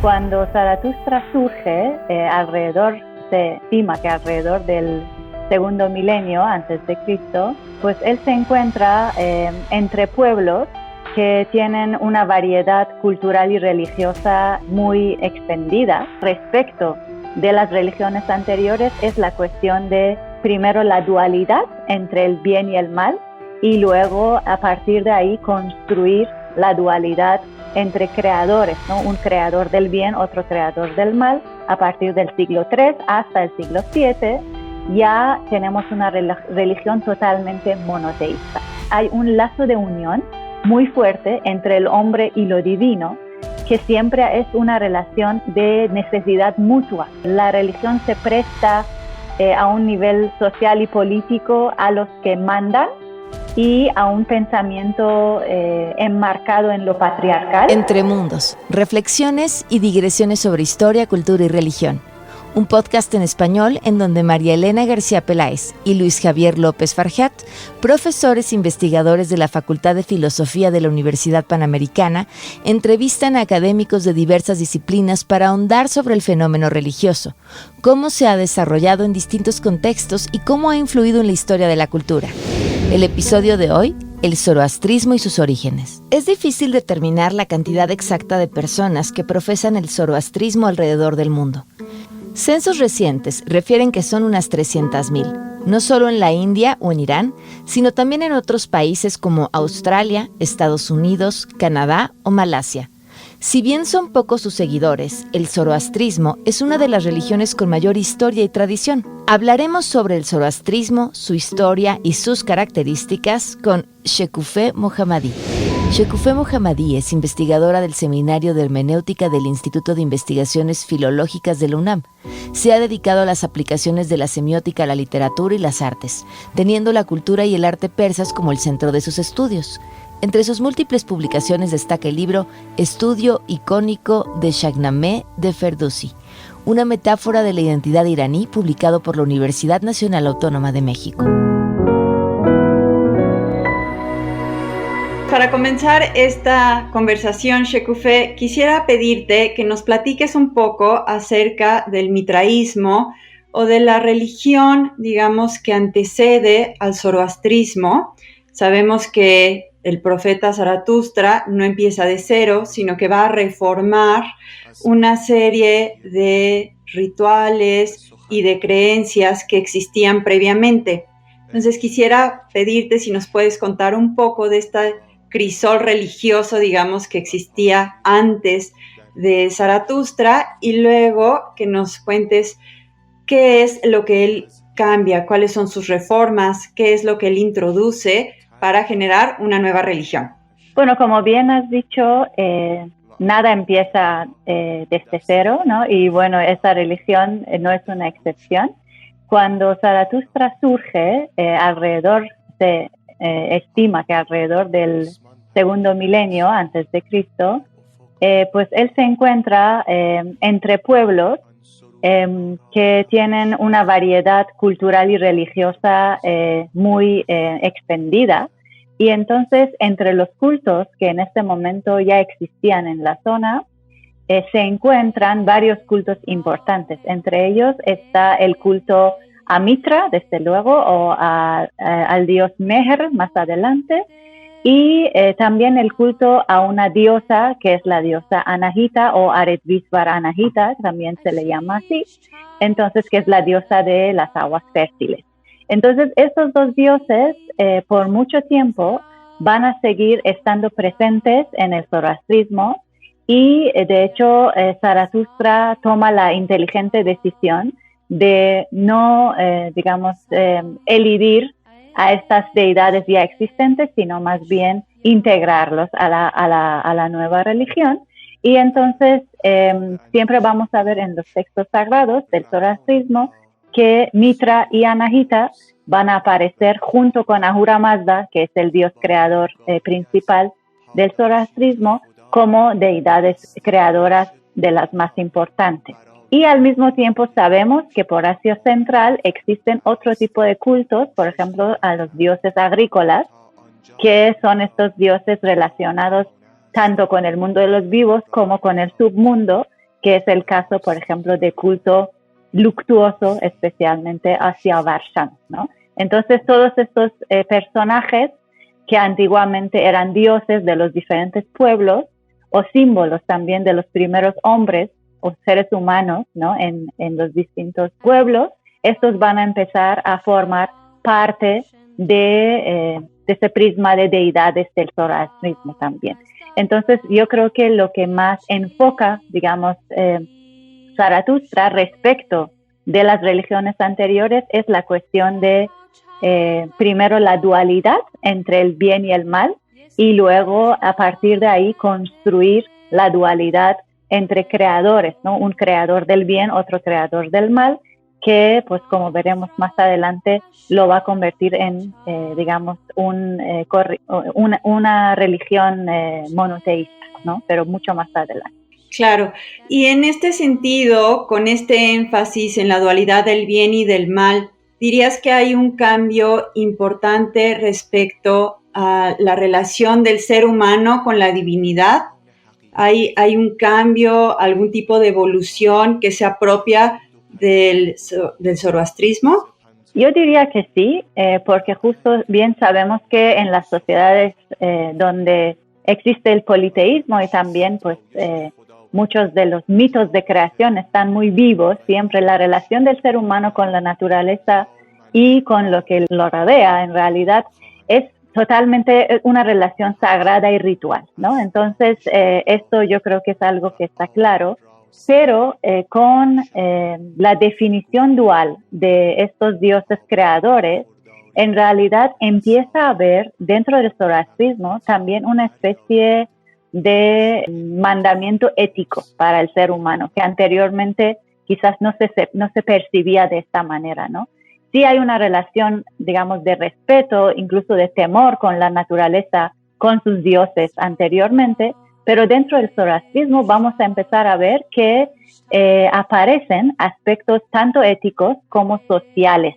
Cuando Zaratustra surge, se estima que alrededor del segundo milenio antes de Cristo, pues él se encuentra entre pueblos que tienen una variedad cultural y religiosa muy extendida. Respecto de las religiones anteriores es la cuestión de, primero, la dualidad entre el bien y el mal, y luego, a partir de ahí, construir la dualidad entre creadores, ¿no? Un creador del bien, otro creador del mal. A partir del siglo III hasta el siglo VII ya tenemos una religión totalmente monoteísta. Hay un lazo de unión muy fuerte entre el hombre y lo divino, que siempre es una relación de necesidad mutua. La religión se presta a un nivel social y político a los que mandan y a un pensamiento enmarcado en lo patriarcal. Entre mundos, reflexiones y digresiones sobre historia, cultura y religión. Un podcast en español en donde María Elena García Peláez y Luis Javier López Farjat, profesores e investigadores de la Facultad de Filosofía de la Universidad Panamericana, entrevistan a académicos de diversas disciplinas para ahondar sobre el fenómeno religioso, cómo se ha desarrollado en distintos contextos y cómo ha influido en la historia de la cultura. El episodio de hoy, el zoroastrismo y sus orígenes. Es difícil determinar la cantidad exacta de personas que profesan el zoroastrismo alrededor del mundo. Censos recientes refieren que son unas 300,000, no solo en la India o en Irán, sino también en otros países como Australia, Estados Unidos, Canadá o Malasia. Si bien son pocos sus seguidores, el zoroastrismo es una de las religiones con mayor historia y tradición. Hablaremos sobre el zoroastrismo, su historia y sus características con Shekufeh Mohammadi. Shekufeh Mohammadi es investigadora del Seminario de Hermenéutica del Instituto de Investigaciones Filológicas de la UNAM. Se ha dedicado a las aplicaciones de la semiótica a la literatura y las artes, teniendo la cultura y el arte persas como el centro de sus estudios. Entre sus múltiples publicaciones destaca el libro Estudio icónico de Shahnameh de Ferdowsi, una metáfora de la identidad iraní, publicado por la Universidad Nacional Autónoma de México. Para comenzar esta conversación, Shekufeh, quisiera pedirte que nos platiques un poco acerca del mitraísmo o de la religión, digamos, que antecede al zoroastrismo. Sabemos que el profeta Zaratustra no empieza de cero, sino que va a reformar una serie de rituales y de creencias que existían previamente. Entonces quisiera pedirte si nos puedes contar un poco de este crisol religioso, digamos, que existía antes de Zaratustra, y luego que nos cuentes qué es lo que él cambia, cuáles son sus reformas, qué es lo que él introduce para generar una nueva religión. Bueno, como bien has dicho, nada empieza desde cero, ¿no? Y bueno, esa religión no es una excepción. Cuando Zaratustra surge, se estima que alrededor del segundo milenio antes de Cristo, pues él se encuentra entre pueblos que tienen una variedad cultural y religiosa muy extendida, y entonces entre los cultos que en este momento ya existían en la zona se encuentran varios cultos importantes. Entre ellos está el culto a Mitra, desde luego, o al dios Meher más adelante, y también el culto a una diosa que es la diosa Anahita o Aretvisvar Anahita, también se le llama así, entonces que es la diosa de las aguas fértiles. Entonces estos dos dioses por mucho tiempo van a seguir estando presentes en el zoroastrismo, y de hecho Zaratustra toma la inteligente decisión de no, elidir a estas deidades ya existentes, sino más bien integrarlos a la nueva religión. Y entonces siempre vamos a ver en los textos sagrados del zoroastrismo que Mitra y Anahita van a aparecer junto con Ahura Mazda, que es el dios creador principal del zoroastrismo, como deidades creadoras de las más importantes. Y al mismo tiempo sabemos que por Asia Central existen otro tipo de cultos, por ejemplo, a los dioses agrícolas, que son estos dioses relacionados tanto con el mundo de los vivos como con el submundo, que es el caso, por ejemplo, de culto luctuoso, especialmente hacia Varshan, ¿no? Entonces, todos estos personajes que antiguamente eran dioses de los diferentes pueblos o símbolos también de los primeros hombres o seres humanos, ¿no? en los distintos pueblos, estos van a empezar a formar parte de ese prisma de deidades del zoroastrismo también. Entonces, yo creo que lo que más enfoca, digamos, Zaratustra respecto de las religiones anteriores es la cuestión de, primero, la dualidad entre el bien y el mal, y luego, a partir de ahí, construir la dualidad entre creadores, ¿no? Un creador del bien, otro creador del mal, que, pues como veremos más adelante, lo va a convertir en, digamos, una religión monoteísta, ¿no? Pero mucho más adelante. Claro, y en este sentido, con este énfasis en la dualidad del bien y del mal, ¿dirías que hay un cambio importante respecto a la relación del ser humano con la divinidad? ¿Hay un cambio, algún tipo de evolución que sea propia del zoroastrismo? Yo diría que sí, porque justo bien sabemos que en las sociedades donde existe el politeísmo y también pues muchos de los mitos de creación están muy vivos, siempre la relación del ser humano con la naturaleza y con lo que lo rodea en realidad es totalmente una relación sagrada y ritual, ¿no? Entonces, esto yo creo que es algo que está claro, pero con la definición dual de estos dioses creadores, en realidad empieza a haber dentro del zoroastrismo también una especie de mandamiento ético para el ser humano, que anteriormente quizás no se percibía de esta manera, ¿no? Sí hay una relación, digamos, de respeto, incluso de temor con la naturaleza, con sus dioses anteriormente, pero dentro del zoroastrismo vamos a empezar a ver que aparecen aspectos tanto éticos como sociales,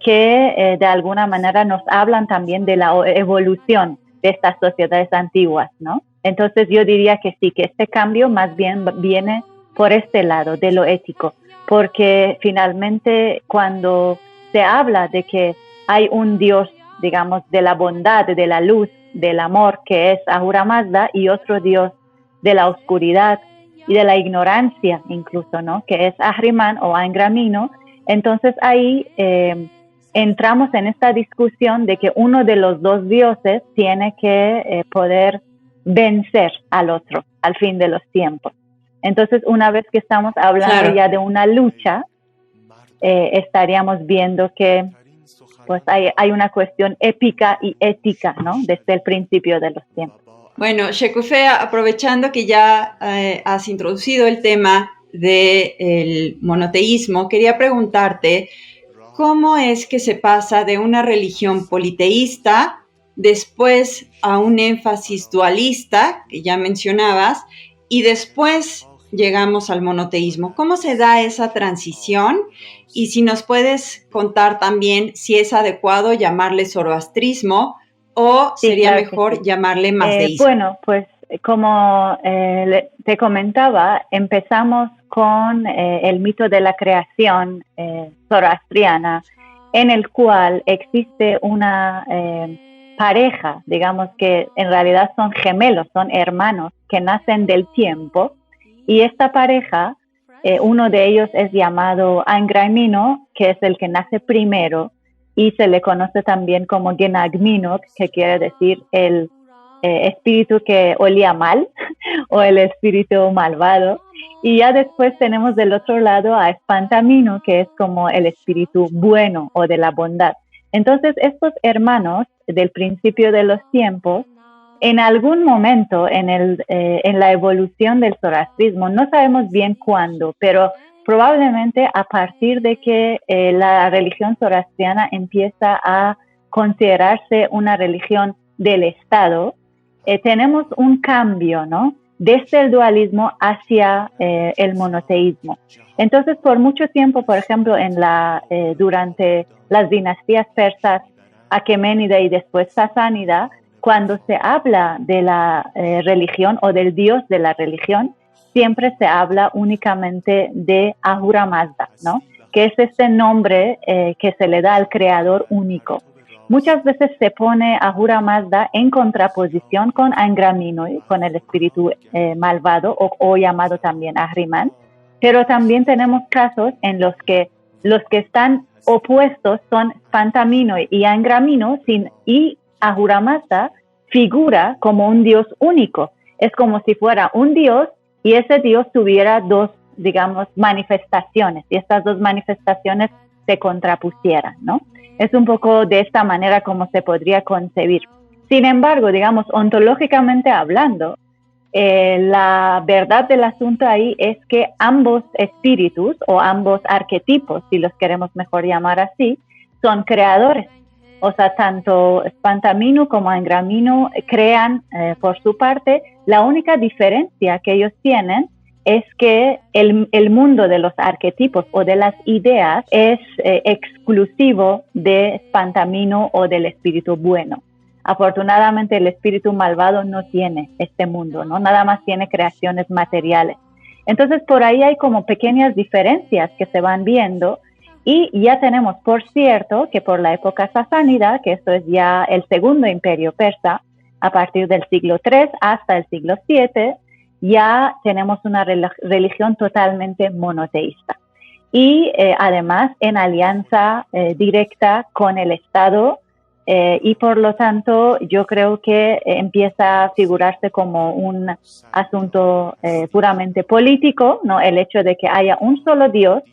que de alguna manera nos hablan también de la evolución de estas sociedades antiguas, ¿no? Entonces yo diría que sí, que este cambio más bien viene por este lado, de lo ético, porque finalmente cuando se habla de que hay un Dios, digamos, de la bondad, de la luz, del amor, que es Ahura Mazda, y otro Dios de la oscuridad y de la ignorancia incluso, ¿no? Que es Ahriman o Angramino. Entonces ahí entramos en esta discusión de que uno de los dos dioses tiene que poder vencer al otro al fin de los tiempos. Entonces, una vez que estamos hablando ya de una lucha, estaríamos viendo que pues hay una cuestión épica y ética, ¿no? Desde el principio de los tiempos. Bueno, Shekufe, aprovechando que ya has introducido el tema del monoteísmo, quería preguntarte cómo es que se pasa de una religión politeísta después a un énfasis dualista, que ya mencionabas, y después llegamos al monoteísmo. ¿Cómo se da esa transición? Y si nos puedes contar también si es adecuado llamarle zoroastrismo o sería mejor llamarle mazdeísmo. Bueno, pues como te comentaba, empezamos con el mito de la creación zoroastriana, en el cual existe una pareja, digamos que en realidad son gemelos, son hermanos que nacen del tiempo, y esta pareja, uno de ellos es llamado Angramino, que es el que nace primero, y se le conoce también como Genagmino, que quiere decir el espíritu que olía mal o el espíritu malvado. Y ya después tenemos del otro lado a Espantamino, que es como el espíritu bueno o de la bondad. Entonces, estos hermanos del principio de los tiempos, en algún momento en la evolución del zoroastrismo, no sabemos bien cuándo, pero probablemente a partir de que la religión zoroastriana empieza a considerarse una religión del Estado, tenemos un cambio, ¿no? Desde el dualismo hacia el monoteísmo. Entonces, por mucho tiempo, por ejemplo, durante las dinastías persas, Aqueménida y después Sasánida, cuando se habla de la religión o del dios de la religión, siempre se habla únicamente de Ahura Mazda, ¿no? Que es este nombre que se le da al creador único. Muchas veces se pone Ahura Mazda en contraposición con Angra Mainyui, con el espíritu malvado o llamado también Ahriman, pero también tenemos casos en los que están opuestos son Spanta Mainyui y Angra Mainyui, y Ahura Mazda figura como un dios único. Es como si fuera un dios y ese dios tuviera dos, digamos, manifestaciones, y estas dos manifestaciones se contrapusieran, ¿no? Es un poco de esta manera como se podría concebir. Sin embargo, digamos, ontológicamente hablando, la verdad del asunto ahí es que ambos espíritus o ambos arquetipos, si los queremos mejor llamar así, son creadores. O sea, tanto Spanta Mainyui como Angra Mainyui crean por su parte. La única diferencia que ellos tienen es que el mundo de los arquetipos o de las ideas es exclusivo de Spanta Mainyui o del espíritu bueno. Afortunadamente el espíritu malvado no tiene este mundo, ¿no? Nada más tiene creaciones materiales. Entonces por ahí hay como pequeñas diferencias que se van viendo, y ya tenemos, por cierto, que por la época sasánida, que esto es ya el segundo imperio persa, a partir del siglo III hasta el siglo VII, ya tenemos una religión totalmente monoteísta. Y además en alianza directa con el Estado, y por lo tanto yo creo que empieza a figurarse como un asunto puramente político, ¿no? El hecho de que haya un solo Dios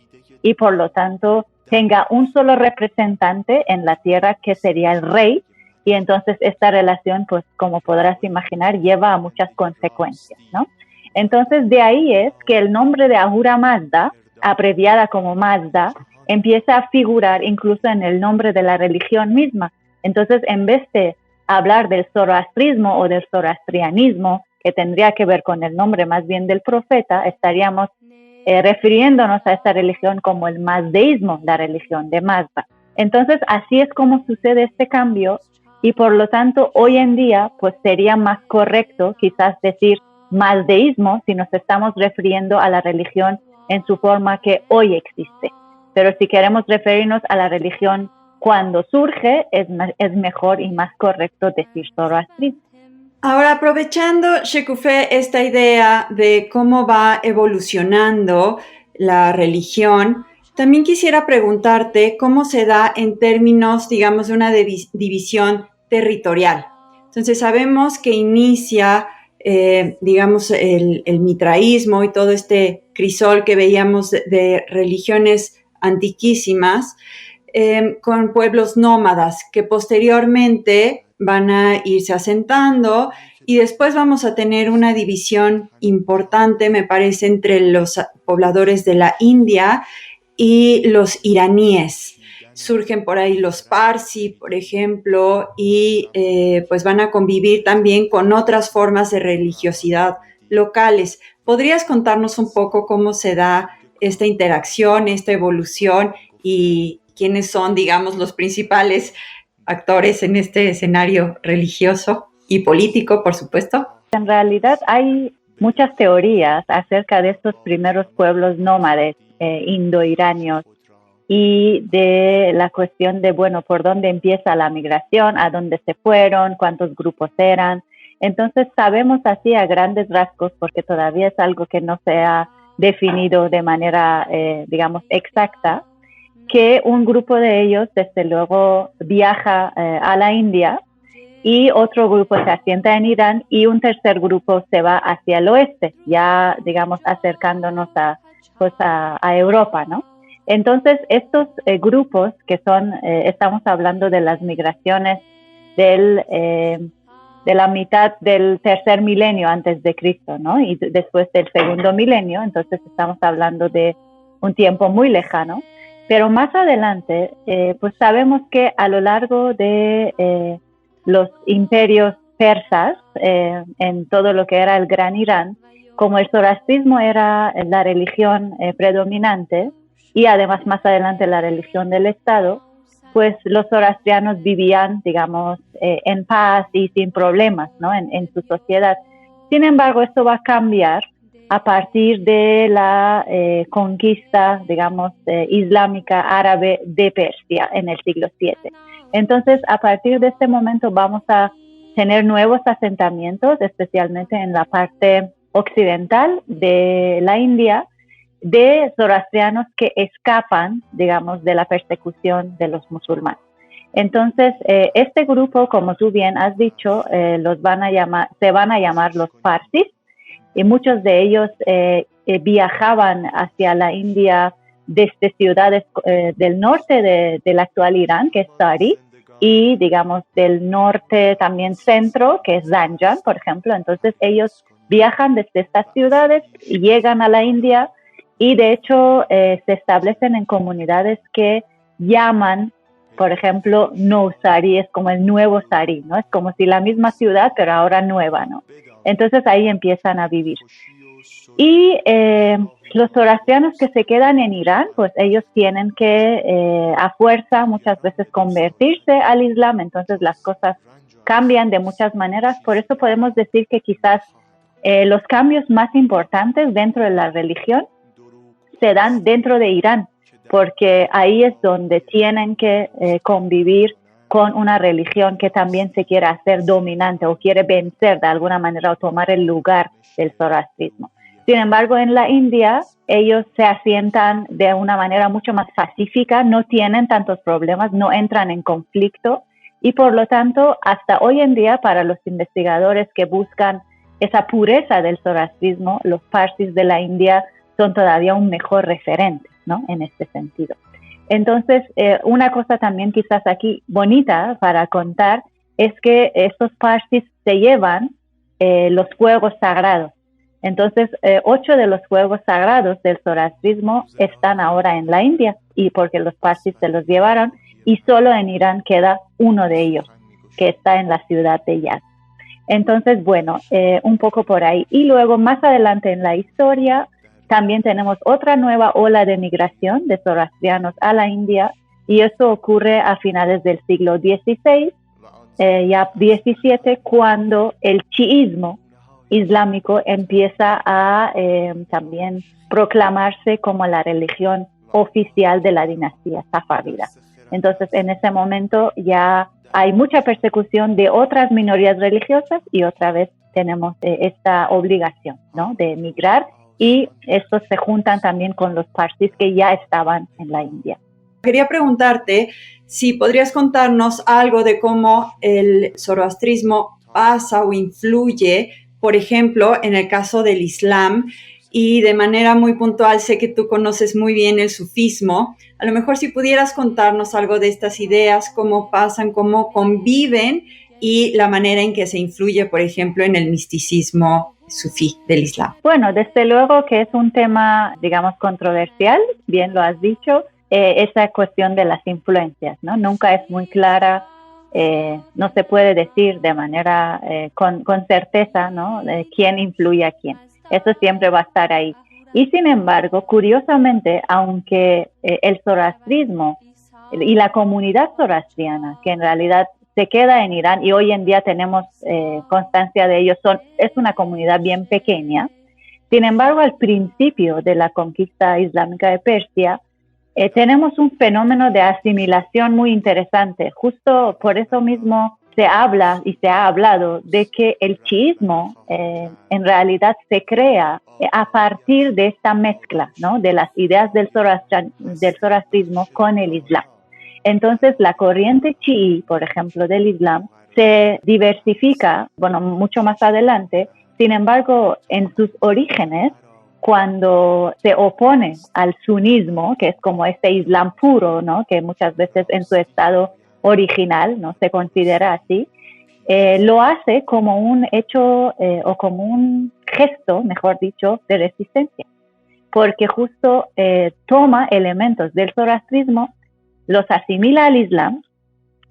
y por lo tanto tenga un solo representante en la tierra, que sería el rey, y entonces esta relación, pues como podrás imaginar, lleva a muchas consecuencias, ¿no? Entonces de ahí es que el nombre de Ahura Mazda, abreviada como Mazda, empieza a figurar incluso en el nombre de la religión misma. Entonces, en vez de hablar del zoroastrismo o del zoroastrianismo, que tendría que ver con el nombre más bien del profeta, estaríamos refiriéndonos a esta religión como el mazdeísmo, la religión de Mazda. Entonces, así es como sucede este cambio, y por lo tanto, hoy en día, pues sería más correcto quizás decir mazdeísmo si nos estamos refiriendo a la religión en su forma que hoy existe. Pero si queremos referirnos a la religión cuando surge, es mejor y más correcto decir zoroastrismo. Ahora, aprovechando, Shekufe, esta idea de cómo va evolucionando la religión, también quisiera preguntarte cómo se da en términos, digamos, de una división territorial. Entonces, sabemos que inicia, digamos, el mitraísmo y todo este crisol que veíamos de religiones antiquísimas, con pueblos nómadas que posteriormente van a irse asentando, y después vamos a tener una división importante, me parece, entre los pobladores de la India y los iraníes. Surgen por ahí los parsi, por ejemplo, y pues van a convivir también con otras formas de religiosidad locales. ¿Podrías contarnos un poco cómo se da esta interacción, esta evolución, y quiénes son, digamos, los principales actores en este escenario religioso y político, por supuesto? En realidad hay muchas teorías acerca de estos primeros pueblos nómades indoiranios, y de la cuestión de, bueno, por dónde empieza la migración, a dónde se fueron, cuántos grupos eran. Entonces sabemos así a grandes rasgos, porque todavía es algo que no se ha definido de manera, digamos, exacta, que un grupo de ellos, desde luego, viaja a la India, y otro grupo se asienta en Irán, y un tercer grupo se va hacia el oeste, ya, digamos, acercándonos a Europa, ¿no? Entonces, estos grupos que son, estamos hablando de las migraciones de la mitad del tercer milenio antes de Cristo, ¿no? Y después del segundo milenio, entonces estamos hablando de un tiempo muy lejano. Pero más adelante, pues sabemos que a lo largo de los imperios persas, en todo lo que era el Gran Irán, como el zoroastrismo era la religión predominante, y además más adelante la religión del Estado, pues los zoroastrianos vivían, digamos, en paz y sin problemas, ¿no? en su sociedad. Sin embargo, esto va a cambiar a partir de la conquista, digamos, islámica árabe de Persia en el siglo VII. Entonces, a partir de este momento vamos a tener nuevos asentamientos, especialmente en la parte occidental de la India, de zoroastrianos que escapan, digamos, de la persecución de los musulmanes. Entonces, este grupo, como tú bien has dicho, se van a llamar los Parsis, y muchos de ellos viajaban hacia la India desde ciudades del norte del actual Irán, que es Tari, y digamos del norte también centro, que es Zanjan, por ejemplo. Entonces ellos viajan desde estas ciudades y llegan a la India y de hecho se establecen en comunidades que llaman, por ejemplo, Nowsari, es como el nuevo Sari, ¿no? Es como si la misma ciudad, pero ahora nueva, ¿no? Entonces ahí empiezan a vivir. Y los zoroastrianos que se quedan en Irán, pues ellos tienen que a fuerza muchas veces convertirse al Islam, entonces las cosas cambian de muchas maneras. Por eso podemos decir que quizás los cambios más importantes dentro de la religión se dan dentro de Irán, porque ahí es donde tienen que convivir con una religión que también se quiere hacer dominante o quiere vencer de alguna manera o tomar el lugar del zoroastrismo. Sin embargo, en la India, ellos se asientan de una manera mucho más pacífica, no tienen tantos problemas, no entran en conflicto y por lo tanto, hasta hoy en día, para los investigadores que buscan esa pureza del zoroastrismo, los Parsis de la India son todavía un mejor referente, ¿no? En este sentido. Entonces, una cosa también quizás aquí bonita para contar es que estos Parsis se llevan los fuegos sagrados. Entonces, 8 de los fuegos sagrados del zoroastrismo están ahora en la India, y porque los Parsis se los llevaron, y solo en Irán queda uno de ellos, que está en la ciudad de Yazd. Entonces, bueno, un poco por ahí. Y luego, más adelante en la historia, también tenemos otra nueva ola de migración de zoroastrianos a la India, y eso ocurre a finales del siglo XVI, ya XVII, cuando el chiismo islámico empieza a también proclamarse como la religión oficial de la dinastía safávida. Entonces, en ese momento ya hay mucha persecución de otras minorías religiosas y otra vez tenemos esta obligación, ¿no?, de emigrar, y estos se juntan también con los Parsis que ya estaban en la India. Quería preguntarte si podrías contarnos algo de cómo el zoroastrismo pasa o influye, por ejemplo, en el caso del Islam, y de manera muy puntual, sé que tú conoces muy bien el sufismo. A lo mejor si pudieras contarnos algo de estas ideas, cómo pasan, cómo conviven y la manera en que se influye, por ejemplo, en el misticismo sufí del Islam. Bueno, desde luego que es un tema, digamos, controversial, bien lo has dicho, esa cuestión de las influencias, ¿no? Nunca es muy clara, no se puede decir de manera con certeza, ¿no?, quién influye a quién. Eso siempre va a estar ahí. Y sin embargo, curiosamente, aunque el zoroastrismo y la comunidad zoroastriana, que en realidad se queda en Irán y hoy en día tenemos constancia de ello, es una comunidad bien pequeña. Sin embargo, al principio de la conquista islámica de Persia, tenemos un fenómeno de asimilación muy interesante. Justo por eso mismo se habla y se ha hablado de que el chiismo en realidad se crea a partir de esta mezcla, ¿no?, de las ideas del zoroastrismo con el Islam. Entonces, la corriente chií, por ejemplo, del Islam, se diversifica, bueno, mucho más adelante. Sin embargo, en sus orígenes, cuando se opone al sunismo, que es como este Islam puro, ¿no?, que muchas veces en su estado original no se considera así, lo hace como un hecho o como un gesto, mejor dicho, de resistencia, porque justo toma elementos del zoroastrismo, los asimila al Islam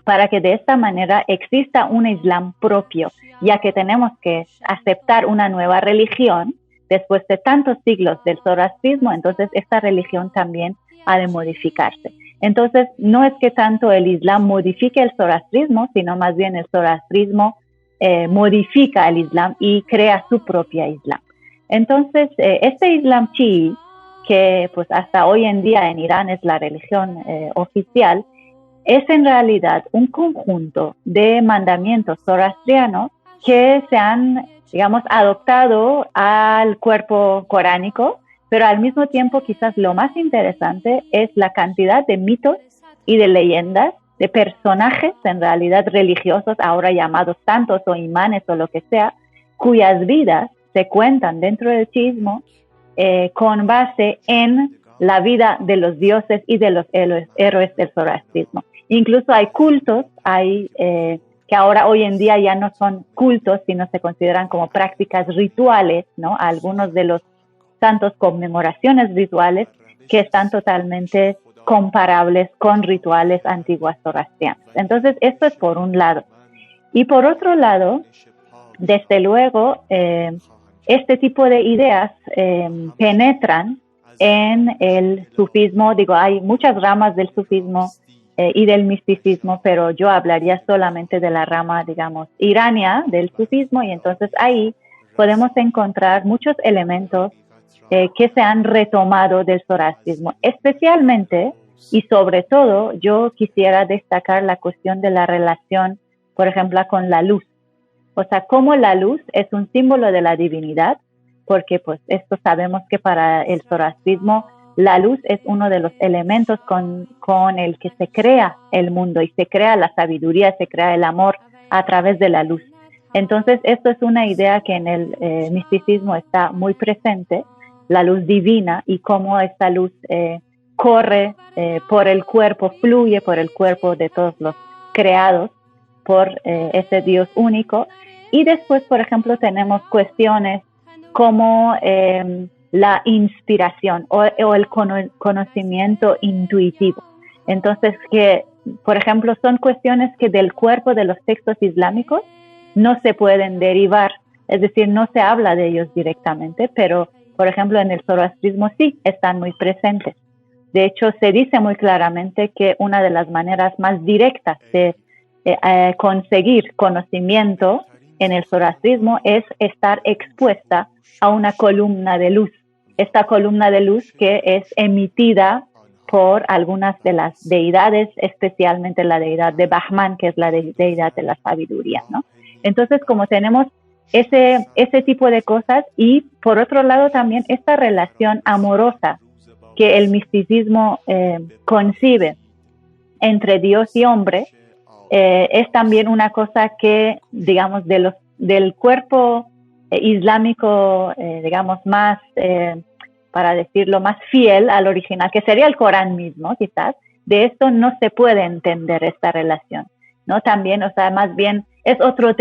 para que de esta manera exista un Islam propio, ya que tenemos que aceptar una nueva religión después de tantos siglos del zoroastrismo. Entonces esta religión también ha de modificarse. Entonces no es que tanto el Islam modifique el zoroastrismo, sino más bien el zoroastrismo modifica el Islam y crea su propia Islam. Entonces, este Islam chií, que pues hasta hoy en día en Irán es la religión oficial, es en realidad un conjunto de mandamientos zoroastrianos que se han, digamos, adoptado al cuerpo coránico, pero al mismo tiempo quizás lo más interesante es la cantidad de mitos y de leyendas, de personajes en realidad religiosos, ahora llamados santos o imanes o lo que sea, cuyas vidas se cuentan dentro del chiismo con base en la vida de los dioses y de los héroes del zoroastrismo. Incluso hay cultos, que ahora hoy en día ya no son cultos, sino se consideran como prácticas rituales, ¿no? Algunos de los santos conmemoraciones rituales que están totalmente comparables con rituales antiguos zoroastrianos. Entonces, esto es por un lado. Y por otro lado, desde luego, este tipo de ideas penetran en el sufismo. Digo, hay muchas ramas del sufismo y del misticismo, pero yo hablaría solamente de la rama, digamos, irania del sufismo, y entonces ahí podemos encontrar muchos elementos que se han retomado del zoroastrismo. Especialmente y sobre todo, yo quisiera destacar la cuestión de la relación, por ejemplo, con la luz. O sea, cómo la luz es un símbolo de la divinidad, porque pues esto sabemos que para el zoroastrismo la luz es uno de los elementos con el que se crea el mundo y se crea la sabiduría, se crea el amor a través de la luz. Entonces, esto es una idea que en el misticismo está muy presente, la luz divina y cómo esta luz corre por el cuerpo, fluye por el cuerpo de todos los creados por ese Dios único. Y después, por ejemplo, tenemos cuestiones como la inspiración o el conocimiento intuitivo. Entonces, que, por ejemplo, son cuestiones que del cuerpo de los textos islámicos no se pueden derivar, es decir, no se habla de ellos directamente, pero, por ejemplo, en el zoroastrismo sí están muy presentes. De hecho, se dice muy claramente que una de las maneras más directas de conseguir conocimiento en el zoroastrismo es estar expuesta a una columna de luz. Esta columna de luz que es emitida por algunas de las deidades, especialmente la deidad de Bahman, que es la deidad de la sabiduría, ¿no? Entonces, como tenemos ese tipo de cosas, y por otro lado también esta relación amorosa que el misticismo concibe entre Dios y hombre, es también una cosa que, digamos, del cuerpo islámico, digamos, más, para decirlo, más fiel al original, que sería el Corán mismo, quizás, de esto no se puede entender esta relación, ¿no? También, o sea, más bien es otro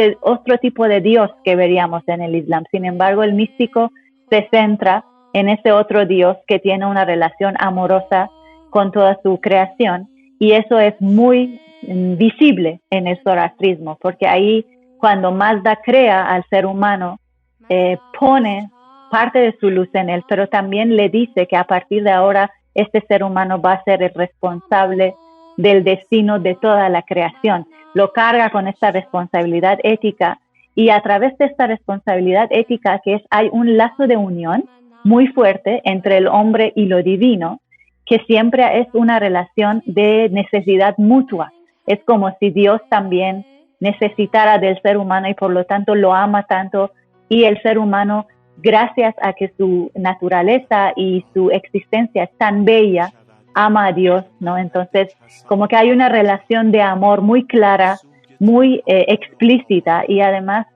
tipo de Dios que veríamos en el Islam. Sin embargo, el místico se centra en ese otro Dios que tiene una relación amorosa con toda su creación, y eso es muy visible en el zoroastrismo, porque ahí cuando Mazda crea al ser humano, pone parte de su luz en él, pero también le dice que a partir de ahora este ser humano va a ser el responsable del destino de toda la creación. Lo carga con esta responsabilidad ética, y a través de esta responsabilidad ética hay un lazo de unión muy fuerte entre el hombre y lo divino, que siempre es una relación de necesidad mutua. Es como si Dios también necesitara del ser humano y por lo tanto lo ama tanto, y el ser humano, gracias a que su naturaleza y su existencia es tan bella, ama a Dios, ¿no? Entonces, como que hay una relación de amor muy clara, muy explícita, y además,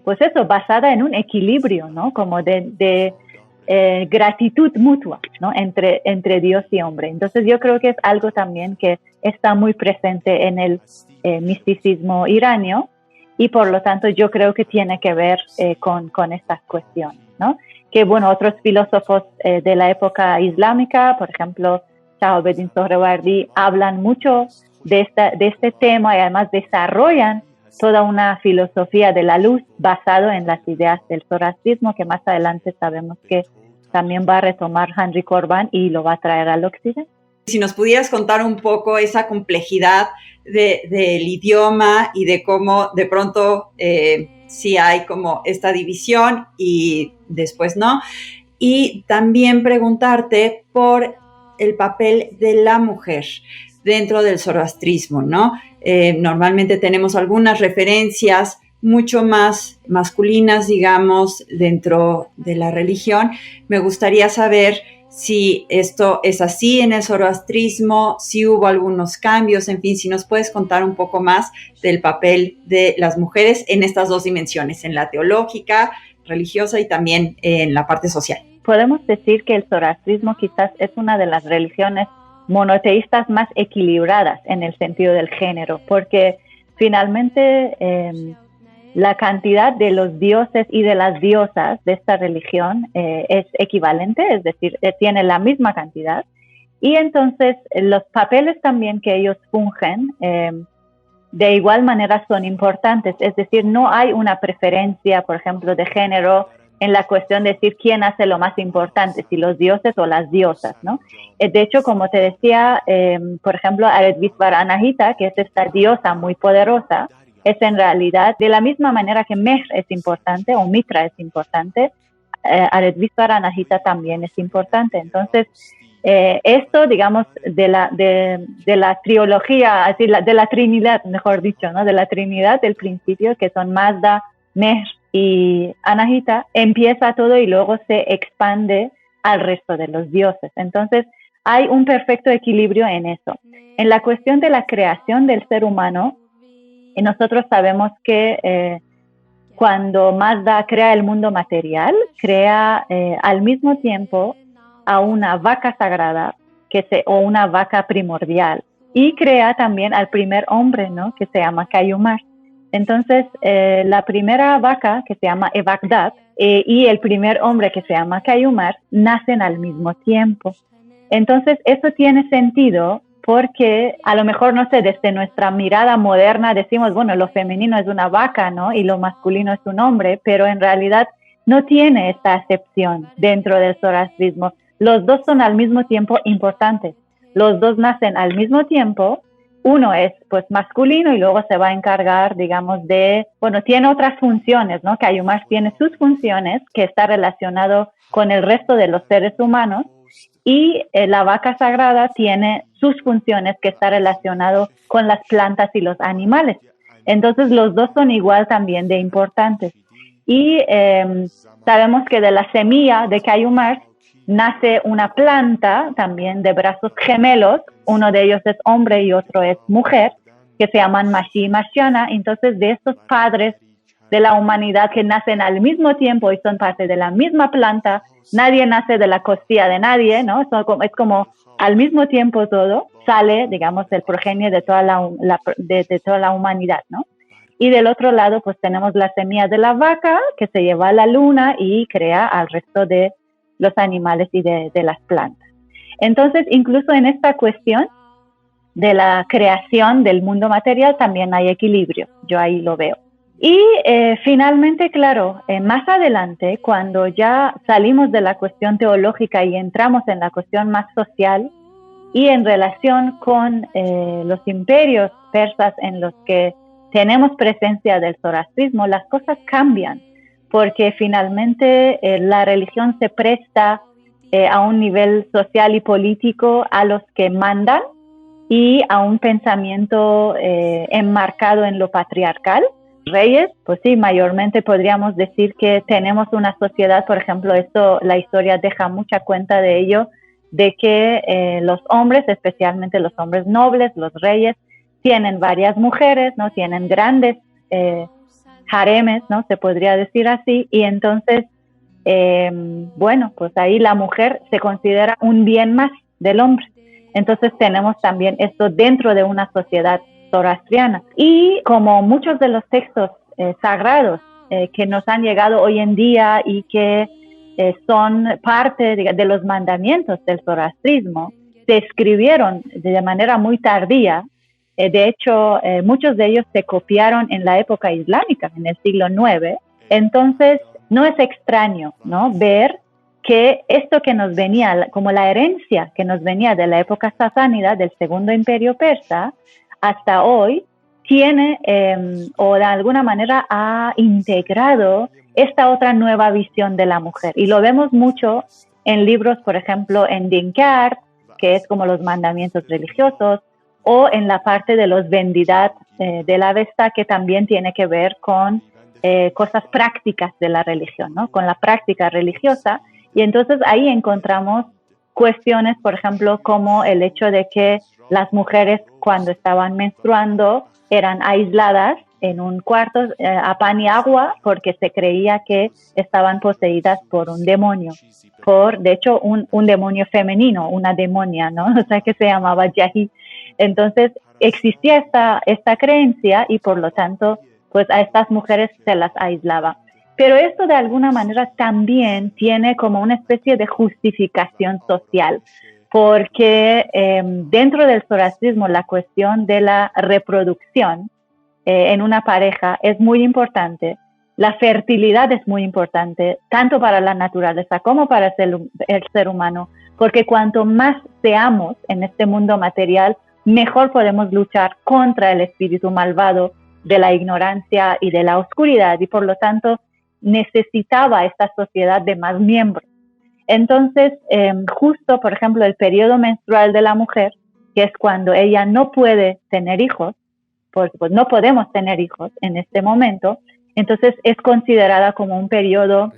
pues eso, basada en un equilibrio, ¿no? Como de gratitud mutua, ¿no? Entre Dios y hombre. Entonces, yo creo que es algo también que está muy presente en el misticismo iranio, y por lo tanto yo creo que tiene que ver con estas cuestiones, ¿no? Que, bueno, otros filósofos de la época islámica, por ejemplo, Shahabuddin Sohrawardi, hablan mucho de este tema, y además desarrollan toda una filosofía de la luz basado en las ideas del zoroastrismo, que más adelante sabemos que también va a retomar Henry Corbin y lo va a traer al occidente. Si nos pudieras contar un poco esa complejidad del idioma y de cómo de pronto sí hay como esta división y después no. Y también preguntarte por el papel de la mujer dentro del zoroastrismo, ¿no? Normalmente tenemos algunas referencias mucho más masculinas, digamos, dentro de la religión. Me gustaría saber si esto es así en el zoroastrismo, si hubo algunos cambios, en fin, si nos puedes contar un poco más del papel de las mujeres en estas dos dimensiones, en la teológica, religiosa y también en la parte social. Podemos decir que el zoroastrismo quizás es una de las religiones monoteístas más equilibradas en el sentido del género, porque finalmente la cantidad de los dioses y de las diosas de esta religión es equivalente, es decir, tiene la misma cantidad. Y entonces los papeles también que ellos fungen de igual manera son importantes, es decir, no hay una preferencia, por ejemplo, de género en la cuestión de decir quién hace lo más importante, si los dioses o las diosas, ¿no? De hecho, como te decía, por ejemplo, Aretvisvara Anahita, que es esta diosa muy poderosa, es en realidad de la misma manera que Mehr es importante o Mitra es importante, Aretvisvara Anahita también es importante. Entonces, esto, digamos, de la trilogía, así, de la Trinidad, mejor dicho, ¿no? De la Trinidad del principio, que son Mazda, Mehr y Anahita, empieza todo y luego se expande al resto de los dioses. Entonces, hay un perfecto equilibrio en eso. En la cuestión de la creación del ser humano, nosotros sabemos que cuando Mazda crea el mundo material, crea al mismo tiempo a una vaca sagrada o una vaca primordial, y crea también al primer hombre, ¿no? Que se llama Kayumar. Entonces, la primera vaca, que se llama Evagdad, y el primer hombre, que se llama Kayumar, nacen al mismo tiempo. Entonces, eso tiene sentido porque a lo mejor, no sé, desde nuestra mirada moderna decimos, bueno, lo femenino es una vaca, ¿no? Y lo masculino es un hombre, pero en realidad no tiene esta acepción dentro del zoroastrismo. Los dos son al mismo tiempo importantes. Los dos nacen al mismo tiempo. Uno es pues masculino y luego se va a encargar, digamos, tiene otras funciones, ¿no? Kayumar tiene sus funciones que está relacionado con el resto de los seres humanos, y la vaca sagrada tiene sus funciones que está relacionado con las plantas y los animales. Entonces los dos son igual también de importantes. Y sabemos que de la semilla de Kayumar nace una planta también de brazos gemelos, uno de ellos es hombre y otro es mujer, que se llaman Mashi y Marciana. Entonces, de estos padres de la humanidad que nacen al mismo tiempo y son parte de la misma planta, nadie nace de la costilla de nadie, ¿no? Es como al mismo tiempo todo, sale, digamos, el progenie de toda de toda la humanidad, ¿no? Y del otro lado, pues tenemos la semilla de la vaca que se lleva a la luna y crea al resto de los animales y de las plantas. Entonces, incluso en esta cuestión de la creación del mundo material también hay equilibrio, yo ahí lo veo. Y finalmente, claro, más adelante, cuando ya salimos de la cuestión teológica y entramos en la cuestión más social y en relación con los imperios persas en los que tenemos presencia del zoroastrismo, las cosas cambian, porque finalmente la religión se presta a un nivel social y político a los que mandan y a un pensamiento enmarcado en lo patriarcal. Reyes, pues sí, mayormente podríamos decir que tenemos una sociedad, por ejemplo, la historia deja mucha cuenta de ello, de que los hombres, especialmente los hombres nobles, los reyes, tienen varias mujeres, ¿no? Tienen grandes haremes, ¿no? Se podría decir así, y entonces, pues ahí la mujer se considera un bien más del hombre. Entonces tenemos también esto dentro de una sociedad zoroastriana. Y como muchos de los textos sagrados que nos han llegado hoy en día y que son parte de los mandamientos del zoroastrismo, se escribieron de manera muy tardía. De hecho, muchos de ellos se copiaron en la época islámica, en el siglo IX. Entonces, no es extraño, ¿no?, ver que esto que nos venía, como la herencia que nos venía de la época sasánida, del Segundo Imperio Persa, hasta hoy, tiene o de alguna manera ha integrado esta otra nueva visión de la mujer. Y lo vemos mucho en libros, por ejemplo, en Din Kar, que es como los mandamientos religiosos, o en la parte de los Vendidat de la Avesta, que también tiene que ver con cosas prácticas de la religión, ¿no? Con la práctica religiosa. Y entonces ahí encontramos cuestiones, por ejemplo, como el hecho de que las mujeres cuando estaban menstruando eran aisladas en un cuarto a pan y agua porque se creía que estaban poseídas por un demonio, de hecho, un demonio femenino, una demonia, ¿no? O sea, que se llamaba Yahi. Entonces, existía esta creencia y por lo tanto, pues a estas mujeres se las aislaba. Pero esto de alguna manera también tiene como una especie de justificación social, porque dentro del zoroastrismo la cuestión de la reproducción en una pareja es muy importante. La fertilidad es muy importante, tanto para la naturaleza como para el ser humano, porque cuanto más seamos en este mundo material, mejor podemos luchar contra el espíritu malvado de la ignorancia y de la oscuridad, y por lo tanto necesitaba esta sociedad de más miembros. Entonces, justo, por ejemplo, el periodo menstrual de la mujer, que es cuando ella no puede tener hijos, pues no podemos tener hijos en este momento, entonces es considerada como un periodo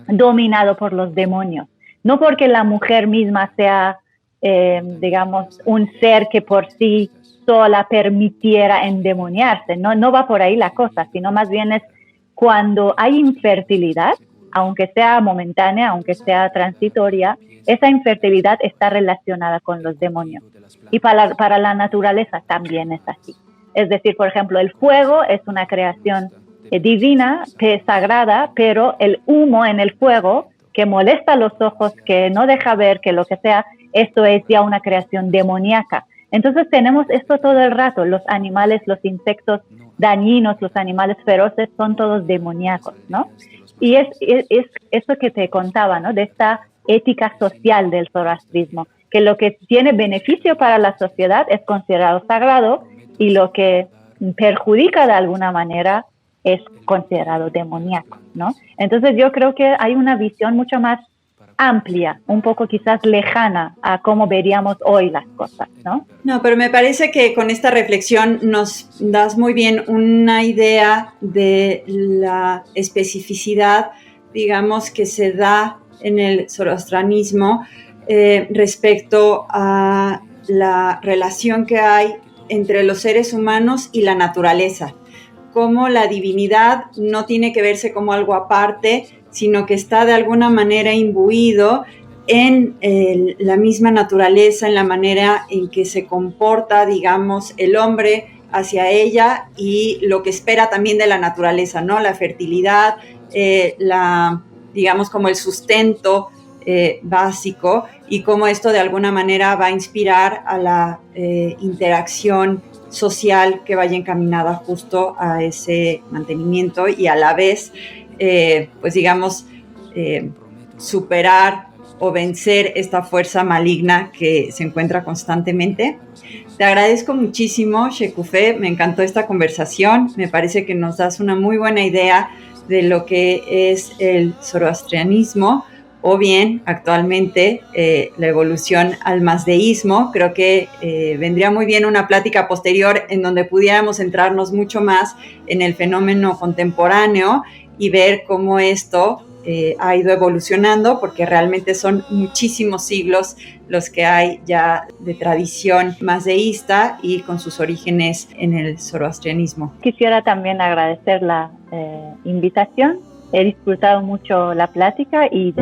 dominado por los demonios. No porque la mujer misma sea, digamos, un ser que por sí sola permitiera endemoniarse, no va por ahí la cosa, sino más bien es cuando hay infertilidad, aunque sea momentánea, aunque sea transitoria, esa infertilidad está relacionada con los demonios. Y para la naturaleza también es así. Es decir, por ejemplo, el fuego es una creación divina, que es sagrada, pero el humo en el fuego, que molesta los ojos, que no deja ver, que lo que sea, esto es ya una creación demoníaca. Entonces tenemos esto todo el rato, los animales, los insectos dañinos, los animales feroces son todos demoníacos, ¿no? Y es eso que te contaba, ¿no? De esta ética social del zoroastrismo, que lo que tiene beneficio para la sociedad es considerado sagrado y lo que perjudica de alguna manera es considerado demoníaco, ¿no? Entonces yo creo que hay una visión mucho más amplia, un poco quizás lejana a cómo veríamos hoy las cosas, ¿no? No, pero me parece que con esta reflexión nos das muy bien una idea de la especificidad, digamos, que se da en el zoroastrianismo respecto a la relación que hay entre los seres humanos y la naturaleza. Cómo la divinidad no tiene que verse como algo aparte, sino que está de alguna manera imbuido en la misma naturaleza, en la manera en que se comporta, digamos, el hombre hacia ella y lo que espera también de la naturaleza, ¿no? La fertilidad, digamos, como el sustento básico, y cómo esto de alguna manera va a inspirar a la interacción social que vaya encaminada justo a ese mantenimiento y a la vez, pues digamos, superar o vencer esta fuerza maligna que se encuentra constantemente. Te agradezco muchísimo, Shekufe, me encantó esta conversación, me parece que nos das una muy buena idea de lo que es el zoroastrianismo, o bien actualmente la evolución al mazdeísmo. Creo que vendría muy bien una plática posterior en donde pudiéramos centrarnos mucho más en el fenómeno contemporáneo y ver cómo esto ha ido evolucionando, porque realmente son muchísimos siglos los que hay ya de tradición mazdeísta y con sus orígenes en el zoroastrianismo. Quisiera también agradecer la invitación. He disfrutado mucho la plática y